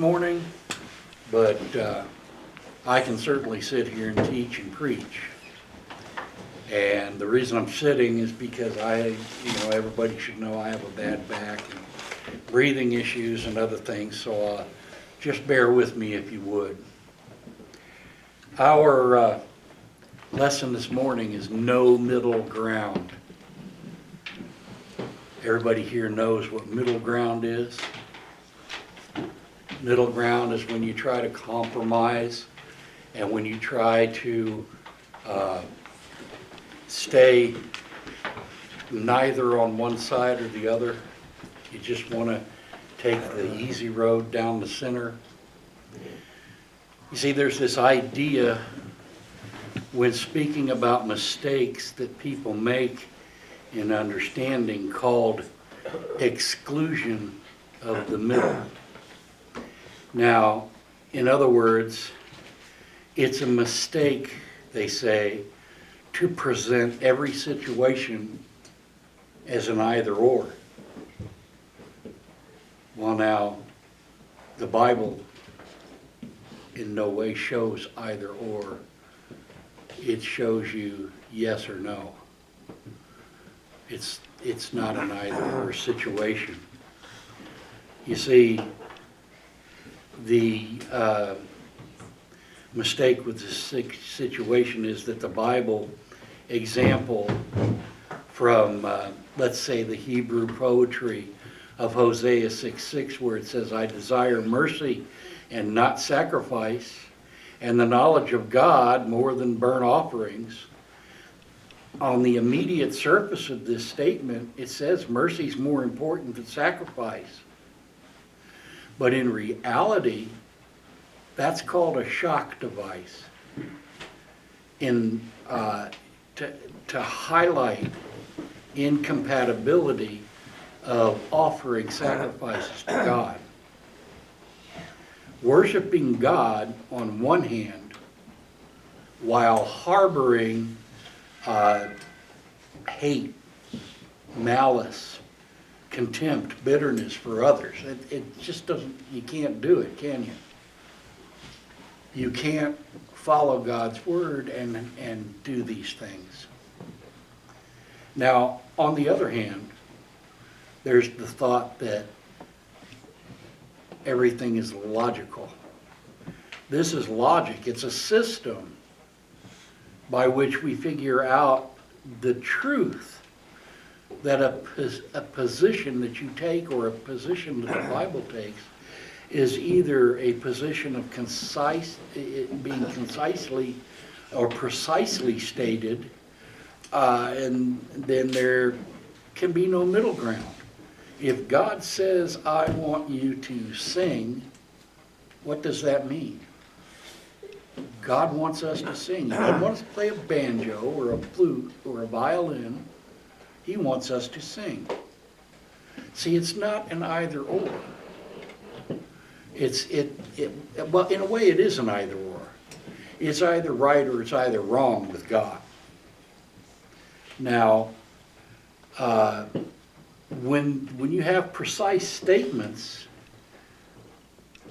morning, but I can certainly sit here and teach and preach. And the reason I'm sitting is because everybody should know I have a bad back and breathing issues and other things, so just bear with me if you would. Our lesson this morning is no middle ground. Everybody here knows what middle ground is. Middle ground is when you try to compromise and when you try to stay neither on one side or the other. You just want to take the easy road down the center. You see, there's this idea when speaking about mistakes that people make in understanding called exclusion of the middle. Now, in other words, it's a mistake, they say, to present every situation as an either or. Well, now, the Bible in no way shows either or. It shows you yes or no. It's not an either or situation. You see, the mistake with this situation is that the Bible example from, let's say, the Hebrew poetry of Hosea 6:6, where it says, I desire mercy and not sacrifice, and the knowledge of God more than burnt offerings. On the immediate surface of this statement, it says mercy is more important than sacrifice. But in reality, that's called a shock device to highlight incompatibility of offering sacrifices to God. Worshiping God on one hand while harboring hate, malice, contempt, bitterness for others. It just doesn't, you can't do it, can you? You can't follow God's word and do these things. Now, on the other hand, there's the thought that everything is logical. This is logic. It's a system by which we figure out the truth that a position that you take or a position that the Bible takes is either a position of being concisely or precisely stated, and then there can be no middle ground. If God says, I want you to sing, what does that mean? God wants us to sing. He doesn't want us to play a banjo or a flute or a violin. He wants us to sing. See, it's not an either or. Well, in a way it is an either or. It's either right or it's either wrong with God. Now, when you have precise statements,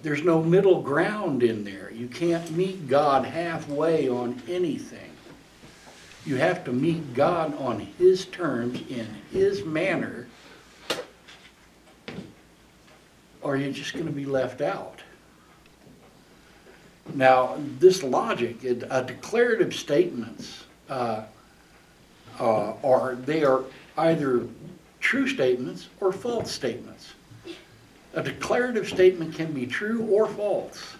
there's no middle ground in there. You can't meet God halfway on anything. You have to meet God on His terms, in His manner, or you're just going to be left out. Now, this logic, declarative statements, they are either true statements or false statements. A declarative statement can be true or false.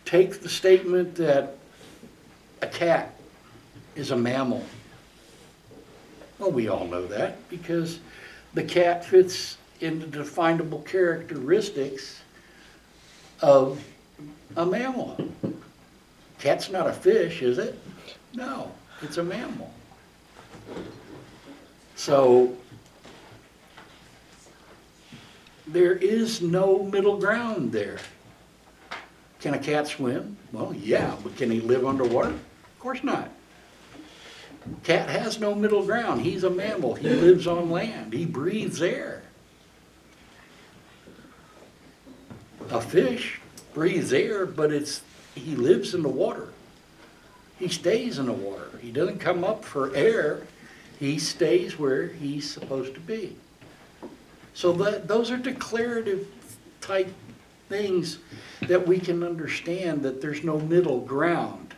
Take the statement that a cat is a mammal. Well, we all know that because the cat fits into definable characteristics of a mammal. Cat's not a fish, is it? No, it's a mammal. So there is no middle ground there. Can a cat swim? Well, yeah, but can he live underwater? Of course not. Cat has no middle ground. He's a mammal. He lives on land. He breathes air. A fish breathes air, but he lives in the water. He stays in the water. He doesn't come up for air. He stays where he's supposed to be. So those are declarative type things that we can understand, that there's no middle ground.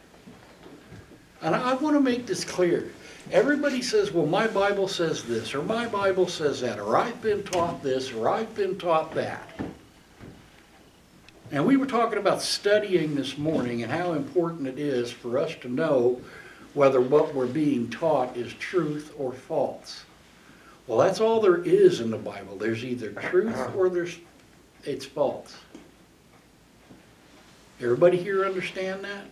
And I want to make this clear. Everybody says, well, my Bible says this, or my Bible says that, or I've been taught this, or I've been taught that. And we were talking about studying this morning and how important it is for us to know whether what we're being taught is truth or false. Well, that's all there is in the Bible. There's either truth or it's false. Everybody here understand that?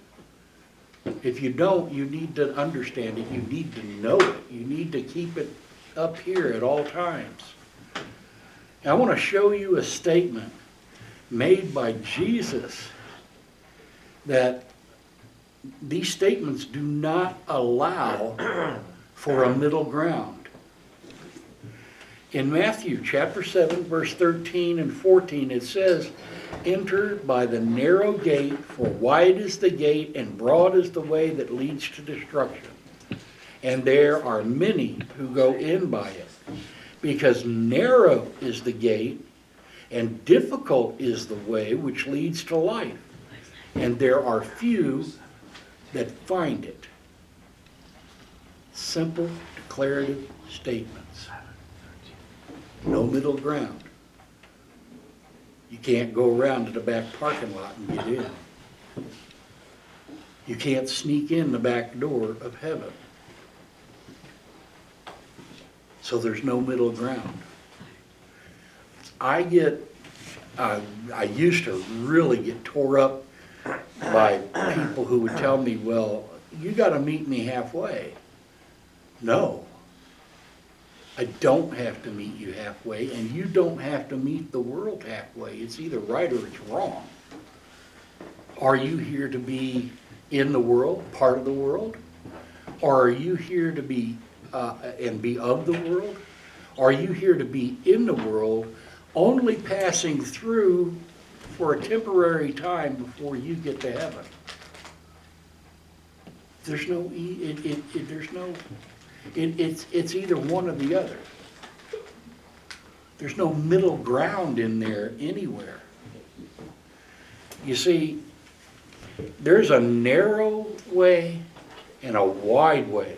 If you don't, you need to understand it. You need to know it. You need to keep it up here at all times. And I want to show you a statement made by Jesus, that these statements do not allow for a middle ground. In Matthew chapter 7, verse 13 and 14, it says, "Enter by the narrow gate, for wide is the gate and broad is the way that leads to destruction. And there are many who go in by it. Because narrow is the gate and difficult is the way which leads to life. And there are few that find it." Simple, declarative statements. No middle ground. You can't go around to the back parking lot and get in. You can't sneak in the back door of heaven. So there's no middle ground. I used to really get tore up by people who would tell me, well, you got to meet me halfway. No. I don't have to meet you halfway, and you don't have to meet the world halfway. It's either right or it's wrong. Are you here to be in the world, part of the world? Or are you here to be and be of the world? Are you here to be in the world, only passing through for a temporary time before you get to heaven? There's no, it's either one or the other. There's no middle ground in there anywhere. You see, there's a narrow way and a wide way.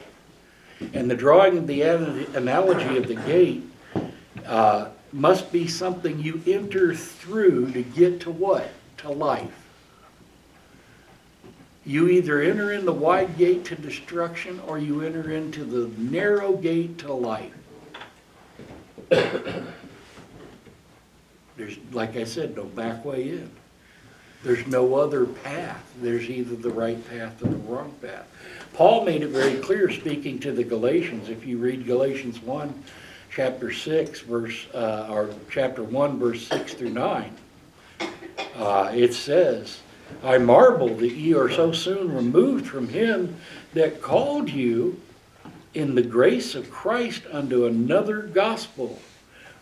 And the drawing of the analogy of the gate must be something you enter through to get to what? To life. You either enter in the wide gate to destruction, or you enter into the narrow gate to life. There's, like I said, no back way in. There's no other path. There's either the right path or the wrong path. Paul made it very clear, speaking to the Galatians. If you read Galatians 1, chapter 6, or chapter 1, verse 6 through 9, it says, "I marvel that ye are so soon removed from him that called you in the grace of Christ unto another gospel,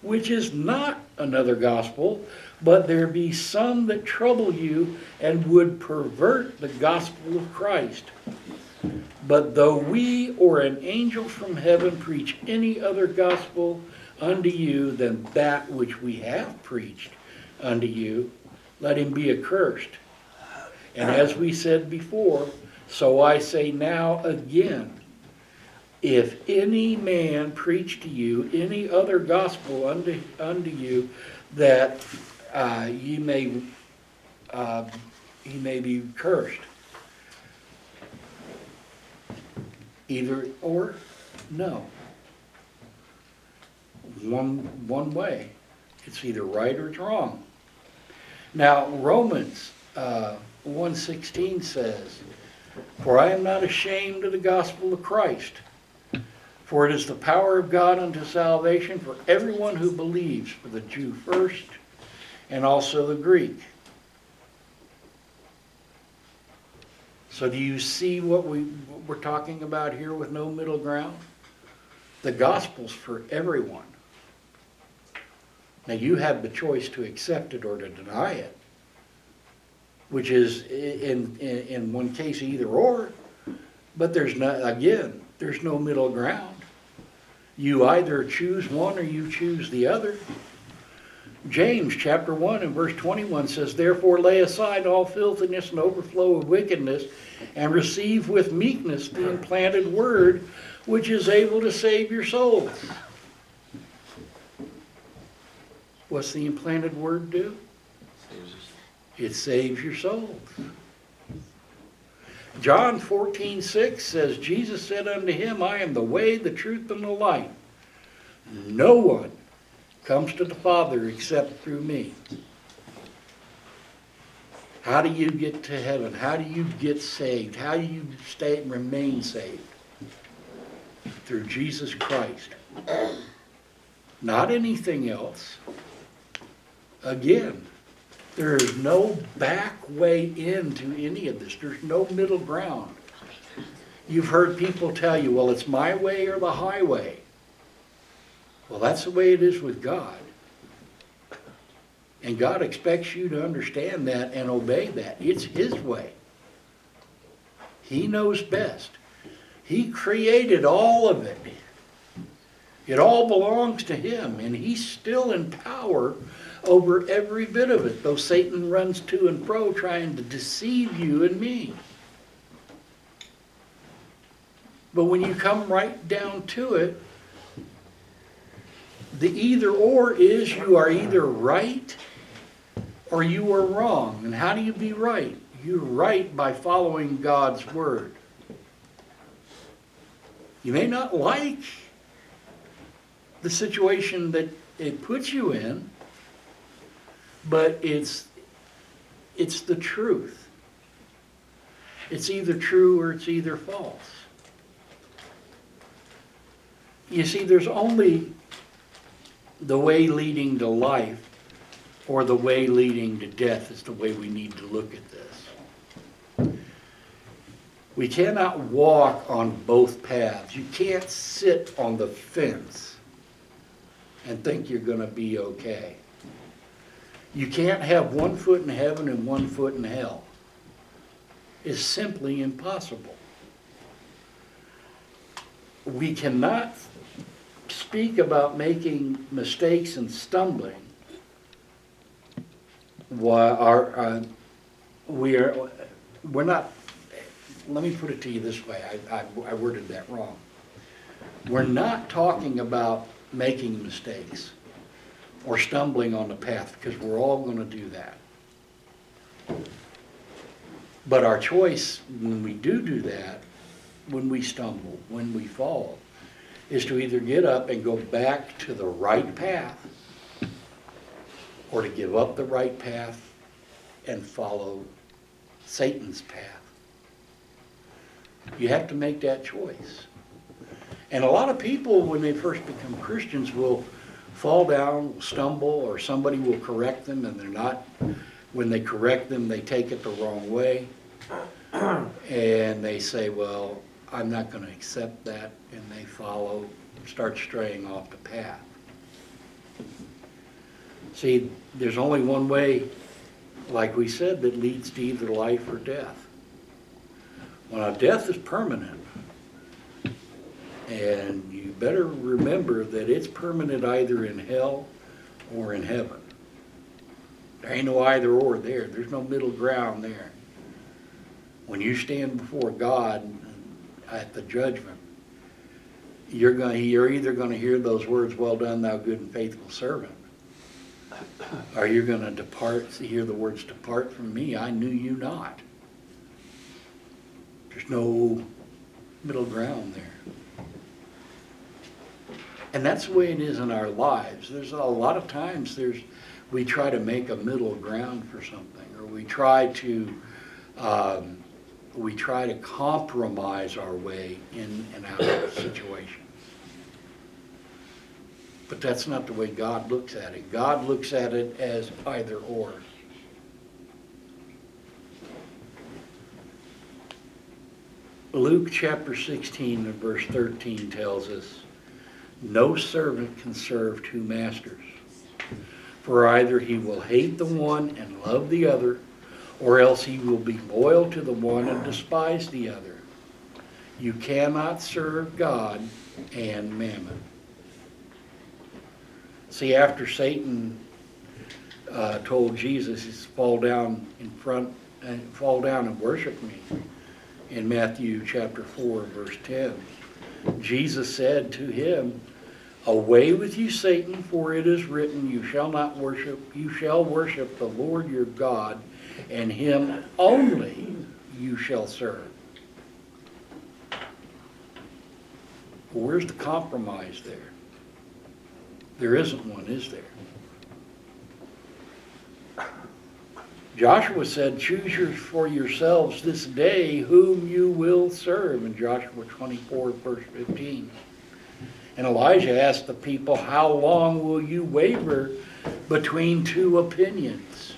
which is not another gospel, but there be some that trouble you and would pervert the gospel of Christ. But though we or an angel from heaven preach any other gospel unto you than that which we have preached unto you, let him be accursed. And as we said before, so I say now again, if any man preach to you any other gospel unto you, that he may be cursed." Either or, no. One way. It's either right or it's wrong. Now, Romans 1:16 says, "For I am not ashamed of the gospel of Christ, for it is the power of God unto salvation for everyone who believes, for the Jew first, and also the Greek." So do you see what we're talking about here with no middle ground? The gospel's for everyone. Now you have the choice to accept it or to deny it. which is in one case either or, but there's no middle ground. You either choose one or you choose the other. James chapter 1 and verse 21 says, "Therefore lay aside all filthiness and overflow of wickedness, and receive with meekness the implanted word, which is able to save your souls." What's the implanted word do? It saves your souls. John 14:6 says, Jesus said unto him, "I am the way, the truth, and the life. No one comes to the Father except through me." How do you get to heaven? How do you get saved? How do you remain saved? Through Jesus Christ. Not anything else. Again, there is no back way into any of this. There's no middle ground. You've heard people tell you, well, it's my way or the highway. Well, that's the way it is with God. And God expects you to understand that and obey that. It's His way. He knows best. He created all of it. It all belongs to Him, and He's still in power over every bit of it, though Satan runs to and fro trying to deceive you and me. But when you come right down to it, the either or is you are either right or you are wrong. And how do you be right? You're right by following God's word. You may not like the situation that it puts you in, but it's the truth. It's either true or it's either false. You see, there's only the way leading to life or the way leading to death is the way we need to look at this. We cannot walk on both paths. You can't sit on the fence and think you're going to be okay. You can't have one foot in heaven and one foot in hell. It's simply impossible. We cannot speak about making mistakes and stumbling while we're not. Let me put it to you this way. I worded that wrong. We're not talking about making mistakes or stumbling on the path, because we're all going to do that. But our choice when we do that, when we stumble, when we fall, is to either get up and go back to the right path, or to give up the right path and follow Satan's path. You have to make that choice. And a lot of people, when they first become Christians, will fall down, stumble, or somebody will correct them, and they're not. When they correct them, they take it the wrong way. And they say, well, I'm not going to accept that, and they start straying off the path. See, there's only one way, like we said, that leads to either life or death. Well, death is permanent, and you better remember that it's permanent either in hell or in heaven. There ain't no either or there. There's no middle ground there. When you stand before God at the judgment, you're either going to hear those words, "Well done, thou good and faithful servant," or you're going to hear the words, "Depart from me, I knew you not." There's no middle ground there. And that's the way it is in our lives. There's a lot of times we try to make a middle ground for something, or we try to compromise our way in and out of situations. But that's not the way God looks at it. God looks at it as either or. Luke chapter 16 and verse 13 tells us, "No servant can serve two masters, for either he will hate the one and love the other, or else he will be loyal to the one and despise the other. You cannot serve God and mammon. See, after Satan told Jesus, fall down and worship me, in Matthew chapter 4, verse 10, Jesus said to him, away with you, Satan, for it is written, you shall worship the Lord your God, and him only you shall serve. Well, where's the compromise there? There isn't one, is there? Joshua said, choose for yourselves this day whom you will serve, in Joshua 24, verse 15. And Elijah asked the people, how long will you waver between two opinions?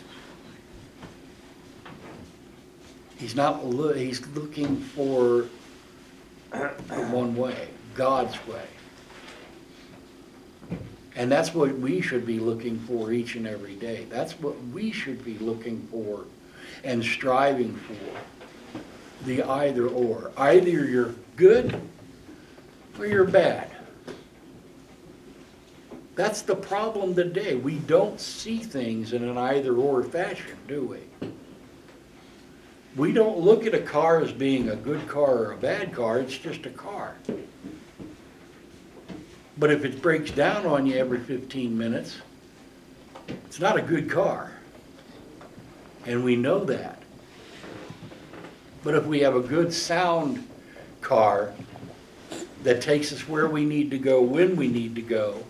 He's looking for the one way, God's way. And that's what we should be looking for each and every day. That's what we should be looking for and striving for. The either or. Either you're good or you're bad. That's the problem today. We don't see things in an either or fashion, do we? We don't look at a car as being a good car or a bad car. It's just a car. But if it breaks down on you every 15 minutes, it's not a good car. And we know that. But if we have a good sound car that takes us where we need to go, when we need to go,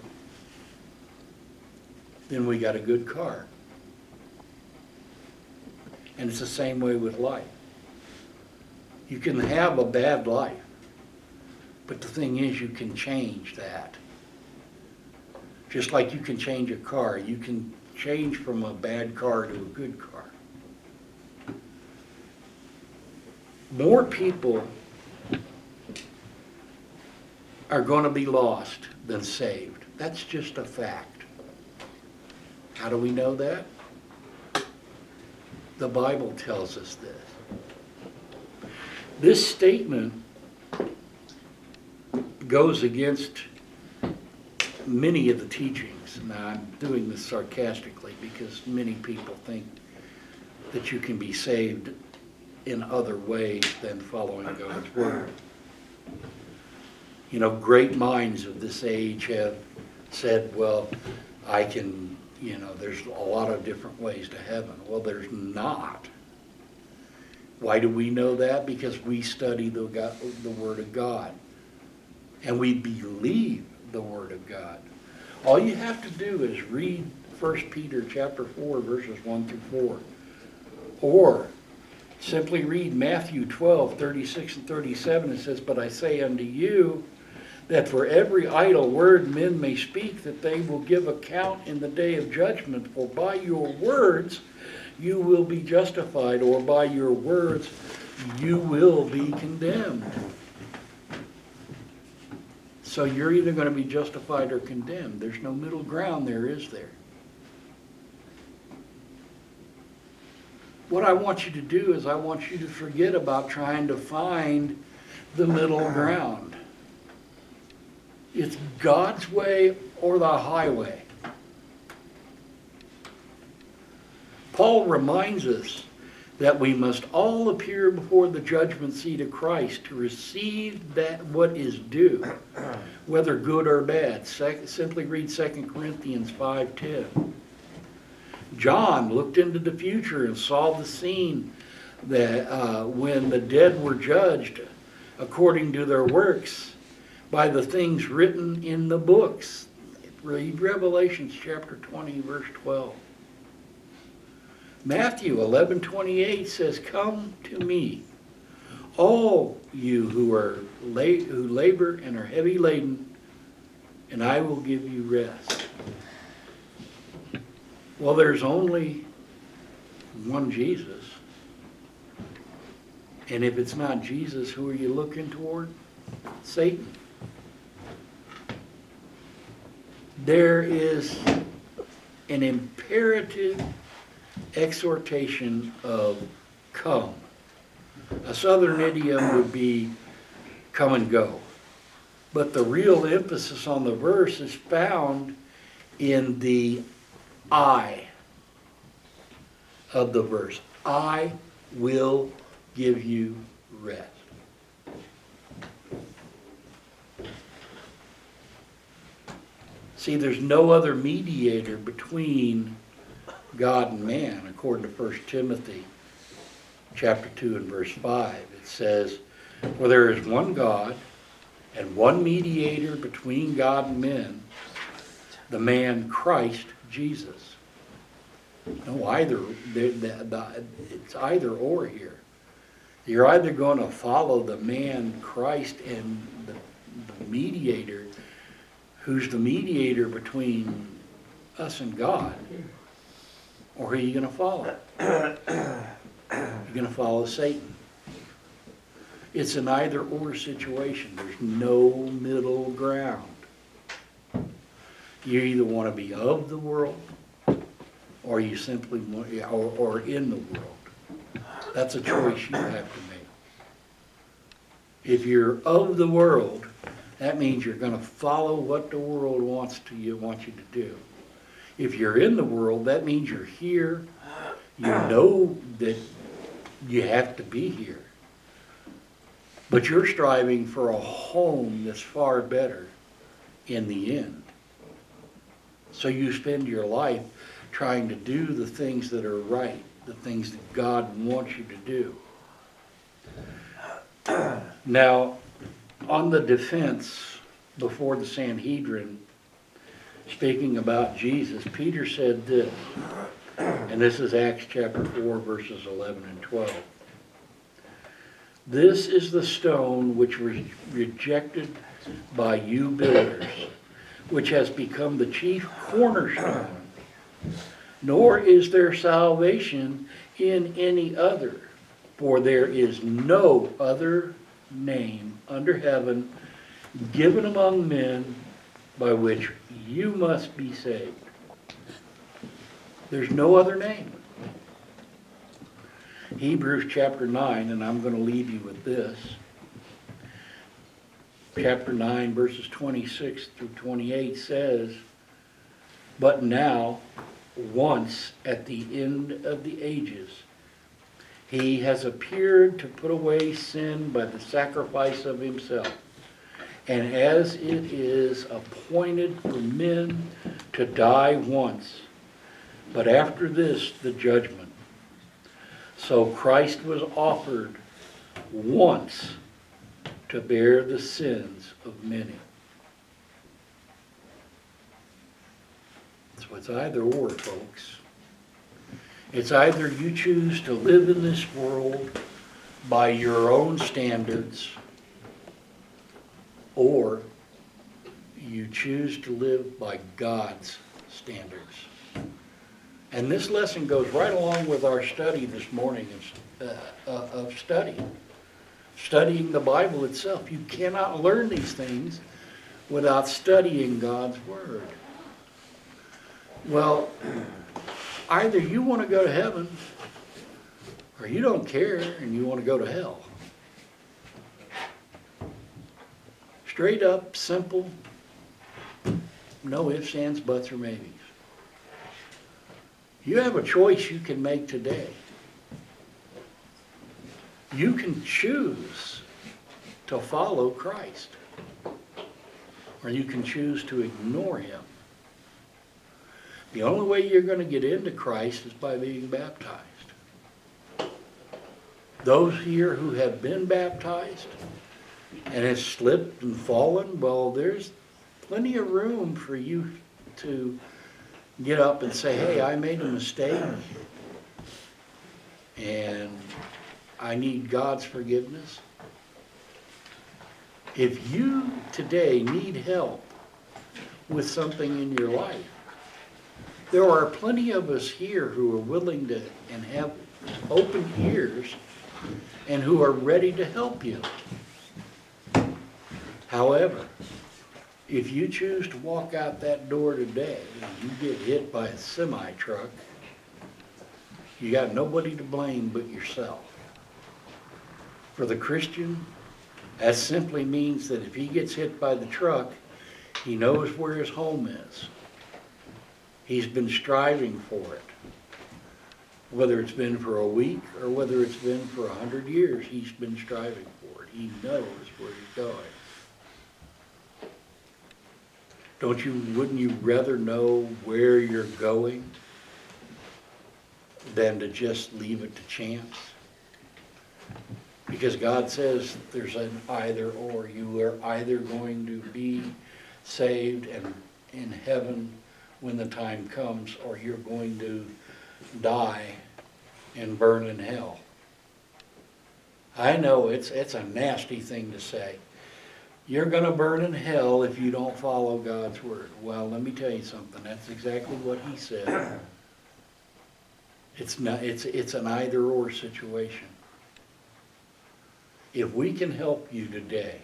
then we got a good car. And it's the same way with life. You can have a bad life. But the thing is, you can change that. Just like you can change a car. You can change from a bad car to a good car. More people are going to be lost than saved. That's just a fact. How do we know that? The Bible tells us this. This statement goes against many of the teachings. Now, I'm doing this sarcastically because many people think that you can be saved in other ways than following God's Word. You know, great minds of this age have said, well, I can, there's a lot of different ways to heaven. Well, there's not. Why do we know that? Because we study the Word of God. And we believe the Word of God. All you have to do is read 1 Peter chapter 4, verses 1 through 4. Or simply read Matthew 12, 36 and 37. It says, but I say unto you, that for every idle word men may speak, that they will give account in the day of judgment. For by your words you will be justified, or by your words you will be condemned. So you're either going to be justified or condemned. There's no middle ground there, is there? What I want you to do is I want you to forget about trying to find the middle ground. It's God's way or the highway. Paul reminds us that we must all appear before the judgment seat of Christ to receive that what is due, whether good or bad. Simply read 2 Corinthians 5:10. John looked into the future and saw the scene that when the dead were judged according to their works by the things written in the books. Read Revelation chapter 20, verse 12. Matthew 11:28 says, come to me, all you who labor and are heavy laden, and I will give you rest. Well, there's only one Jesus. And if it's not Jesus, who are you looking toward? Satan. There is an imperative exhortation of come. A southern idiom would be come and go. But the real emphasis on the verse is found in the I of the verse. I will give you rest. See, there's no other mediator between God and man, according to 1 Timothy chapter 2 and verse 5. It says, for there is one God and one mediator between God and men, the man Christ Jesus. No, it's either or here. You're either going to follow the man Christ and the mediator, who's the mediator between us and God, or who are you going to follow? You're going to follow Satan. It's an either or situation. There's no middle ground. You either want to be of the world, or you simply want, or in the world. That's a choice you have to make. If you're of the world, that means you're going to follow what the world wants you to do. If you're in the world, that means you're here. You know that you have to be here. But you're striving for a home that's far better in the end. So you spend your life trying to do the things that are right, the things that God wants you to do. Now, on the defense before the Sanhedrin, speaking about Jesus, Peter said this, and this is Acts chapter 4, verses 11 and 12. This is the stone which was rejected by you builders, which has become the chief cornerstone. Nor is there salvation in any other, for there is no other name under heaven given among men by which you must be saved. There's no other name. Hebrews chapter 9, and I'm going to leave you with this. Chapter 9, verses 26 through 28 says, but now, once at the end of the ages, he has appeared to put away sin by the sacrifice of himself. And as it is appointed for men to die once, but after this the judgment. So Christ was offered once to bear the sins of many. So it's either or, folks. It's either you choose to live in this world by your own standards, or you choose to live by God's standards. And this lesson goes right along with our study this morning of studying the Bible itself. You cannot learn these things without studying God's Word. Well, either you want to go to heaven, or you don't care and you want to go to hell. Straight up, simple, no ifs, ands, buts, or maybes. You have a choice you can make today. You can choose to follow Christ, or you can choose to ignore him. The only way you're going to get into Christ is by being baptized. Those here who have been baptized and have slipped and fallen, well, there's plenty of room for you to get up and say, hey, I made a mistake and I need God's forgiveness. If you today need help with something in your life, there are plenty of us here who are willing to and have open ears and who are ready to help you. However, if you choose to walk out that door today and you get hit by a semi-truck, You got nobody to blame but yourself. For the Christian, that simply means that if he gets hit by the truck, he knows where his home is. He's been striving for it. Whether it's been for a week or whether it's been for 100 years, he's been striving for it. He knows where he's going. Wouldn't you rather know where you're going than to just leave it to chance? Because God says there's an either or. You are either going to be saved and in heaven when the time comes, or you're going to die and burn in hell. I know it's a nasty thing to say. You're going to burn in hell if you don't follow God's word. Well, let me tell you something. That's exactly what he said. It's an either or situation. If we can help you today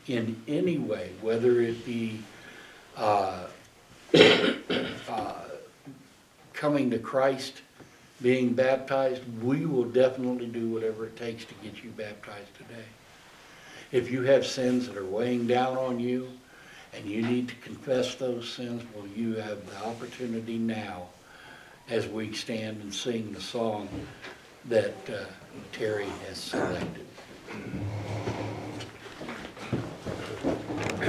in any way, whether it be coming to Christ, being baptized, we will definitely do whatever it takes to get you baptized today. If you have sins that are weighing down on you and you need to confess those sins, well, you have the opportunity now as we stand and sing the song that Terry has selected.